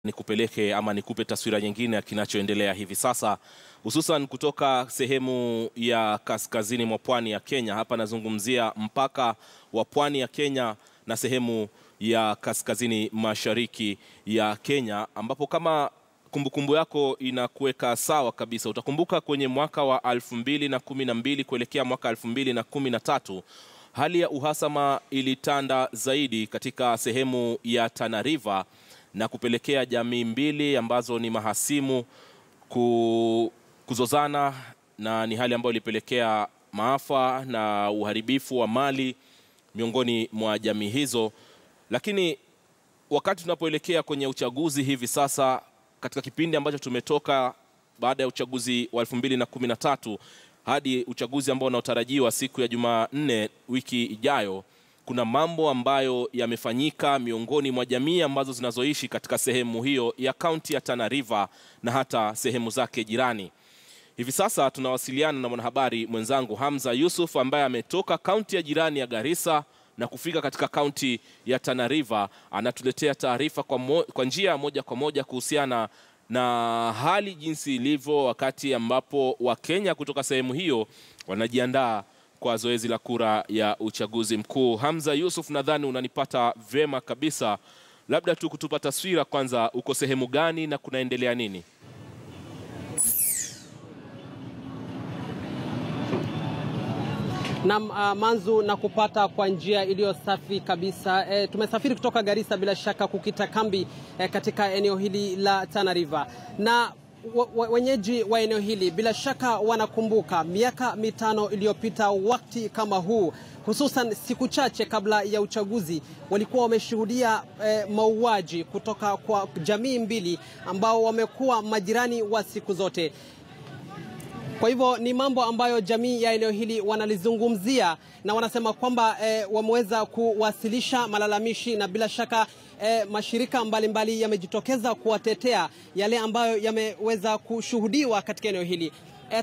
Nikupeleke ama nikupe taswira nyingine ya kinachoendelea hivi sasa, hususan kutoka sehemu ya kaskazini mwa pwani ya Kenya. Hapa nazungumzia mpaka wa pwani ya Kenya na sehemu ya kaskazini mashariki ya Kenya, ambapo kama kumbukumbu yako inakuweka sawa kabisa, utakumbuka kwenye mwaka wa 2012 kuelekea mwaka 2013 hali ya uhasama ilitanda zaidi katika sehemu ya Tana River na kupelekea jamii mbili ambazo ni mahasimu kuzozana, na ni hali ambayo ilipelekea maafa na uharibifu wa mali miongoni mwa jamii hizo. Lakini wakati tunapoelekea kwenye uchaguzi hivi sasa, katika kipindi ambacho tumetoka baada ya uchaguzi wa 2013 hadi uchaguzi ambao unaotarajiwa siku ya Jumanne wiki ijayo, kuna mambo ambayo yamefanyika miongoni mwa jamii ambazo zinazoishi katika sehemu hiyo ya kaunti ya Tana River na hata sehemu zake jirani. Hivi sasa tunawasiliana na mwanahabari mwenzangu Hamza Yusuf ambaye ametoka kaunti ya jirani ya Garissa na kufika katika kaunti ya Tana River. Anatuletea taarifa kwa njia moja kwa moja kuhusiana na hali jinsi ilivyo, wakati ambapo Wakenya kutoka sehemu hiyo wanajiandaa kwa zoezi la kura ya uchaguzi mkuu. Hamza Yusuf, nadhani unanipata vema kabisa. Labda tu kutupa taswira kwanza, uko sehemu gani na kunaendelea nini? Na Manzu, na kupata kwa njia iliyo safi kabisa. Tumesafiri kutoka Garissa bila shaka kukita kambi katika eneo hili la Tana River, na wenyeji wa eneo hili bila shaka wanakumbuka miaka 5 iliyopita wakati kama huu, hususan siku chache kabla ya uchaguzi, walikuwa wameshuhudia mauaji kutoka kwa jamii mbili ambao wamekuwa majirani wa siku zote. Kwa hivyo ni mambo ambayo jamii ya eneo hili wanalizungumzia, na wanasema kwamba wameweza kuwasilisha malalamishi, na bila shaka mashirika mbalimbali yamejitokeza kuwatetea yale ambayo yameweza kushuhudiwa katika eneo hili.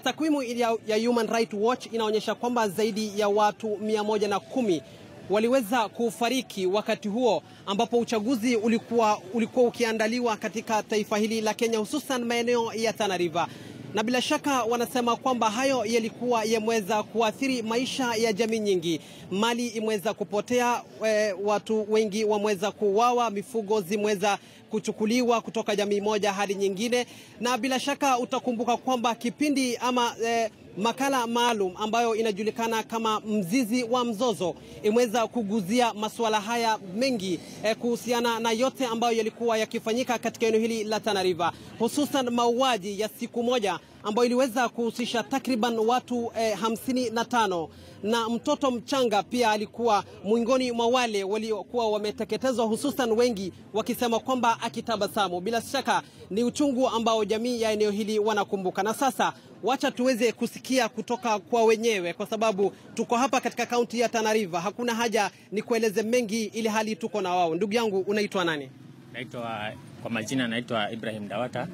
Takwimu ya Human Rights Watch inaonyesha kwamba zaidi ya watu 110 waliweza kufariki wakati huo ambapo uchaguzi ulikuwa ukiandaliwa katika taifa hili la Kenya, hususan maeneo ya Tana River. Na bila shaka wanasema kwamba hayo yalikuwa yameweza kuathiri maisha ya jamii nyingi. Mali imeweza kupotea, watu wengi wameweza kuuawa, mifugo zimeweza kuchukuliwa kutoka jamii moja hadi nyingine. Na bila shaka utakumbuka kwamba kipindi ama makala maalum ambayo inajulikana kama mzizi wa mzozo imeweza kuguzia masuala haya mengi kuhusiana na yote ambayo yalikuwa yakifanyika katika eneo hili la Tana River, hususan mauaji ya siku moja ambayo iliweza kuhusisha takriban watu 55, na mtoto mchanga pia alikuwa miongoni mwa wale waliokuwa wameteketezwa, hususan wengi wakisema kwamba akitabasamu. Bila shaka ni uchungu ambao jamii ya eneo hili wanakumbuka. Na sasa wacha tuweze kusikia kutoka kwa wenyewe, kwa sababu tuko hapa katika kaunti ya Tana River. Hakuna haja ni kueleze mengi, ili hali tuko na wao. Ndugu yangu, unaitwa nani? Kwa majina naitwa Ibrahim Dawata.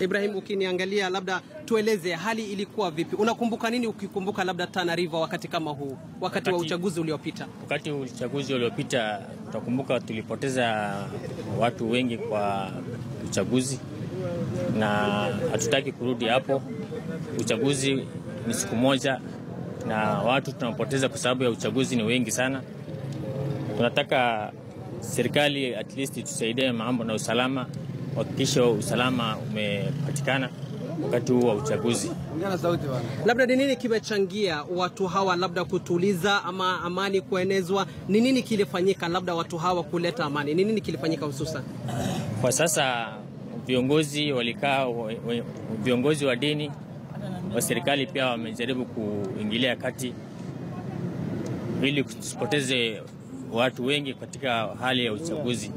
Ibrahim, ukiniangalia labda tueleze hali ilikuwa vipi? Unakumbuka nini ukikumbuka labda Tana River wakati kama huu, wakati wa uchaguzi uliopita? Wakati wa uchaguzi uliopita tutakumbuka tulipoteza watu wengi kwa uchaguzi, na hatutaki kurudi hapo. Uchaguzi ni siku moja na watu tunapoteza kwa sababu ya uchaguzi ni wengi sana. Tunataka serikali at least tusaidie mambo na usalama, hakikisha usalama umepatikana wakati huu wa uchaguzi. Labda ni nini kimechangia watu hawa labda kutuliza ama amani kuenezwa? Ni nini kilifanyika labda watu hawa kuleta amani? Ni nini kilifanyika hususan? Kwa sasa viongozi walikaa, viongozi wa dini wa serikali pia wamejaribu kuingilia kati ili kusipoteze watu wengi katika hali ya uchaguzi,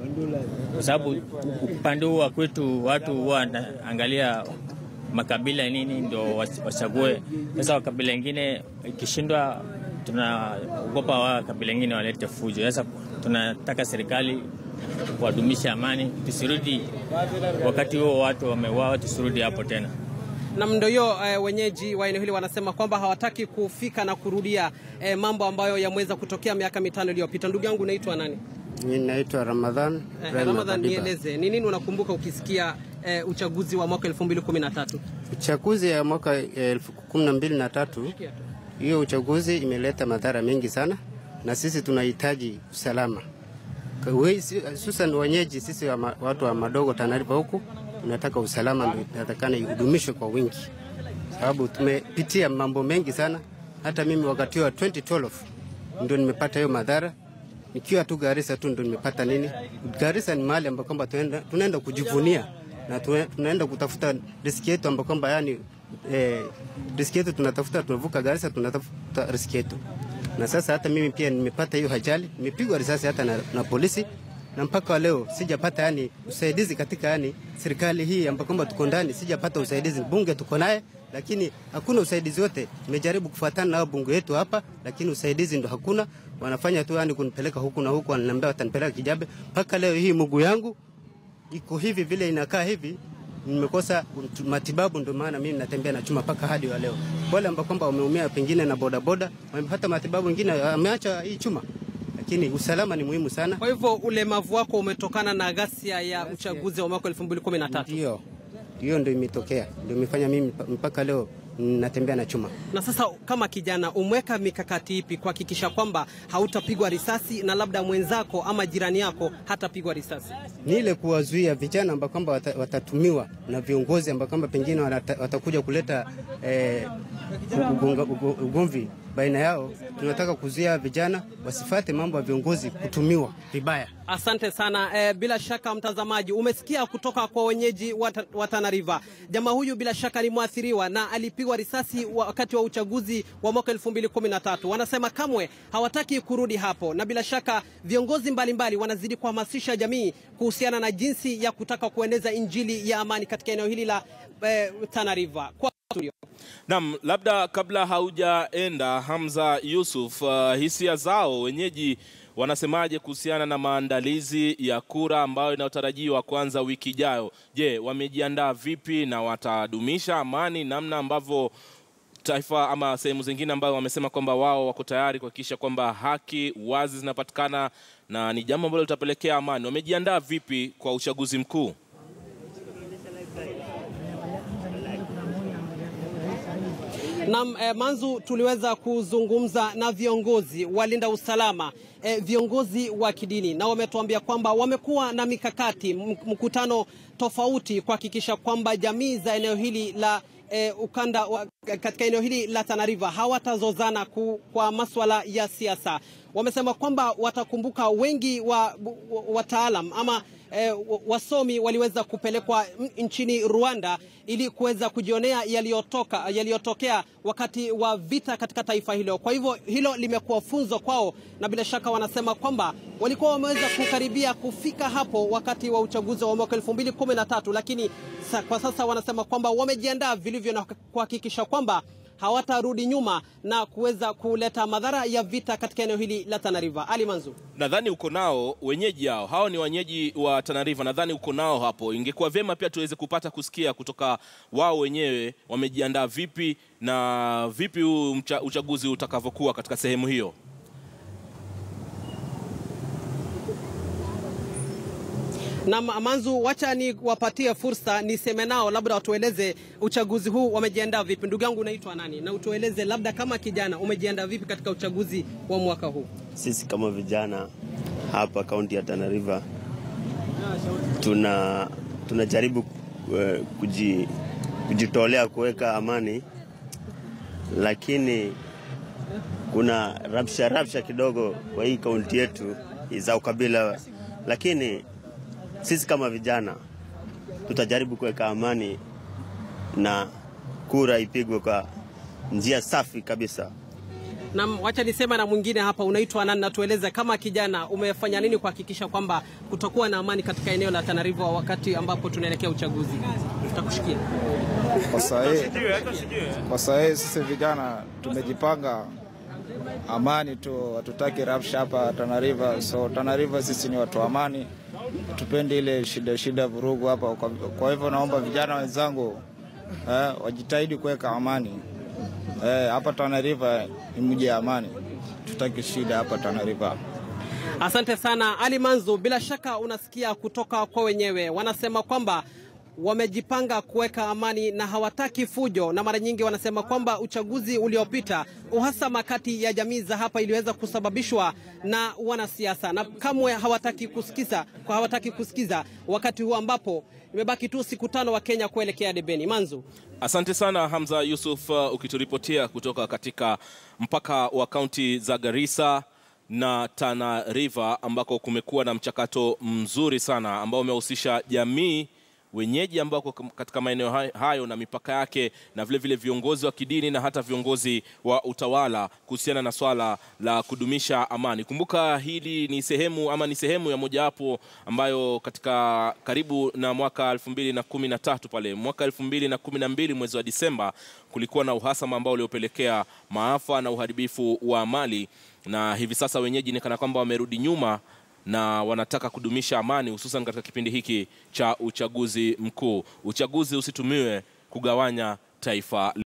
kwa sababu upande huu kwetu watu huwa wanaangalia makabila nini ndio wachague. Sasa kabila nyingine ikishindwa, tunaogopa wa kabila nyingine walete fujo. Sasa tunataka serikali kudumisha amani, tusirudi wakati huo watu wameuawa, tusirudi hapo tena. Na ndio wenyeji wa eneo hili wanasema kwamba hawataki kufika na kurudia mambo ambayo yameweza kutokea miaka 5 iliyopita. Ndugu yangu, unaitwa nani? Mimi naitwa Ramadhan. Ramadhan, nieleze ni nini unakumbuka ukisikia uchaguzi wa mwaka 2013? Uchaguzi ya mwaka 2013, hiyo uchaguzi imeleta madhara mengi sana, na sisi tunahitaji usalama. Hususan wenyeji sisi watu wa madogo Tana River huku tunataka usalama, ndio inatakana ihudumishwe kwa wingi, sababu tumepitia mambo mengi sana. Hata mimi wakati wa 2012 ndio nimepata hiyo madhara. Nikiwa tu Garissa tu ndio nimepata nini. Garissa ni mahali ambapo kwamba tunaenda kujivunia na tunaenda kutafuta riziki yetu, ambapo kwamba yani riziki yetu tunatafuta, tunavuka Garissa tunatafuta riziki yetu. Na sasa hata mimi pia nimepata hiyo ajali, nimepigwa risasi hata na polisi, na mpaka leo sijapata yani usaidizi katika yani serikali hii ambapo kwamba tuko ndani, sijapata usaidizi. Bunge tuko naye lakini hakuna usaidizi wote. Nimejaribu kufuatana na bunge yetu hapa, lakini usaidizi ndo hakuna. Wanafanya tu yani kunipeleka huku na huku, wananiambia watanipeleka Kijabe. Mpaka leo hii mguu yangu iko hivi vile inakaa hivi, nimekosa matibabu, ndio maana mimi natembea na chuma paka hadi wa leo. Wale ambao kwamba wameumia pengine na bodaboda wamepata matibabu, wengine ameacha hii chuma, lakini usalama ni muhimu sana. Kwa hivyo ulemavu wako umetokana na ghasia ya uchaguzi wa mwaka 2013? Hiyo ndio imetokea, ndio imefanya mimi mpaka leo natembea na chuma. Na sasa kama kijana umeweka mikakati ipi kuhakikisha kwamba hautapigwa risasi na labda mwenzako ama jirani yako hatapigwa risasi? Ni ile kuwazuia vijana ambao kwamba watatumiwa na viongozi ambao kwamba pengine watakuja kuleta ugomvi baina yao. Tunataka kuzuia vijana wasifate mambo ya viongozi kutumiwa vibaya. Asante sana. Bila shaka mtazamaji, umesikia kutoka kwa wenyeji wa Tana River. Jamaa huyu bila shaka ni mwathiriwa na alipigwa risasi wakati wa uchaguzi wa mwaka 2013. Wanasema kamwe hawataki kurudi hapo, na bila shaka viongozi mbalimbali wanazidi kuhamasisha jamii kuhusiana na jinsi ya kutaka kueneza injili ya amani katika eneo hili la Tana River. Naam, labda kabla haujaenda Hamza Yusuf, hisia zao wenyeji wanasemaje kuhusiana na maandalizi ya kura ambayo inatarajiwa kuanza wiki ijayo? Je, wamejiandaa vipi na watadumisha amani namna ambavyo taifa ama sehemu zingine ambayo wamesema kwamba wao wako tayari kuhakikisha kwamba haki wazi zinapatikana na ni jambo ambalo litapelekea amani? Wamejiandaa vipi kwa uchaguzi mkuu? Na Manzu, tuliweza kuzungumza na viongozi walinda usalama, viongozi wa kidini, na wametuambia kwamba wamekuwa na mikakati, mkutano tofauti kuhakikisha kwamba jamii za eneo hili la ukanda katika eneo hili la Tana River hawatazozana kwa masuala ya siasa. Wamesema kwamba watakumbuka wengi wa wataalam ama wasomi waliweza kupelekwa nchini Rwanda ili kuweza kujionea yaliyotokea wakati wa vita katika taifa hilo. Kwa hivyo hilo limekuwa funzo kwao, na bila shaka wanasema kwamba walikuwa wameweza kukaribia kufika hapo wakati wa uchaguzi wa mwaka 2013, lakini kwa sasa wanasema kwamba wamejiandaa vilivyo na kuhakikisha kwamba hawatarudi nyuma na kuweza kuleta madhara ya vita katika eneo hili la Tana River. Ali Manzu, nadhani uko nao wenyeji hao ni wenyeji wa Tana River, nadhani uko nao hapo. Ingekuwa vyema pia tuweze kupata kusikia kutoka wao wenyewe wamejiandaa vipi na vipi uchaguzi utakavyokuwa katika sehemu hiyo. Na Manzu, wacha ni wapatie fursa niseme nao, labda watueleze uchaguzi huu wamejiandaa vipi. Ndugu yangu unaitwa nani? Na utueleze labda kama kijana umejiandaa vipi katika uchaguzi wa mwaka huu? Sisi kama vijana hapa kaunti ya Tana River tunajaribu kujitolea kuweka amani, lakini kuna rabsha kidogo kwa hii kaunti yetu za ukabila, lakini sisi kama vijana tutajaribu kuweka amani na kura ipigwe kwa njia safi kabisa. Na wacha nisema na mwingine hapa, unaitwa nani na tueleze kama kijana umefanya nini kuhakikisha kwamba kutakuwa na amani katika eneo la Tana River wakati ambapo tunaelekea uchaguzi? Tutakushikia. Kwa sasa sisi vijana tumejipanga amani tu, hatutaki rabsha hapa Tana River. So Tana River sisi ni watu amani, tupendi ile shida vurugu hapa. Kwa hivyo naomba vijana wenzangu wajitahidi kuweka amani. Hapa Tana River ni mji wa amani, tutaki shida hapa Tana River. Asante sana Ali Manzu, bila shaka unasikia kutoka kwa wenyewe. Wanasema kwamba wamejipanga kuweka amani na hawataki fujo, na mara nyingi wanasema kwamba uchaguzi uliopita uhasama kati ya jamii za hapa iliweza kusababishwa na wanasiasa, na kamwe hawataki kusikiza wakati huu ambapo imebaki tu siku 5 wa Kenya kuelekea debeni. Manzu. Asante sana Hamza Yusuf, ukituripotia kutoka katika mpaka wa kaunti za Garissa na Tana River, ambako kumekuwa na mchakato mzuri sana ambao umehusisha jamii wenyeji ambao katika maeneo hayo na mipaka yake, na vile vile viongozi wa kidini na hata viongozi wa utawala kuhusiana na swala la kudumisha amani. Kumbuka hili ni sehemu ya mojawapo ambayo katika karibu na mwaka 2013 pale mwaka 2012 mwezi wa Disemba kulikuwa na uhasama ambao uliopelekea maafa na uharibifu wa mali, na hivi sasa wenyeji ni kana kwamba wamerudi nyuma na wanataka kudumisha amani, hususan katika kipindi hiki cha uchaguzi mkuu. Uchaguzi usitumiwe kugawanya taifa.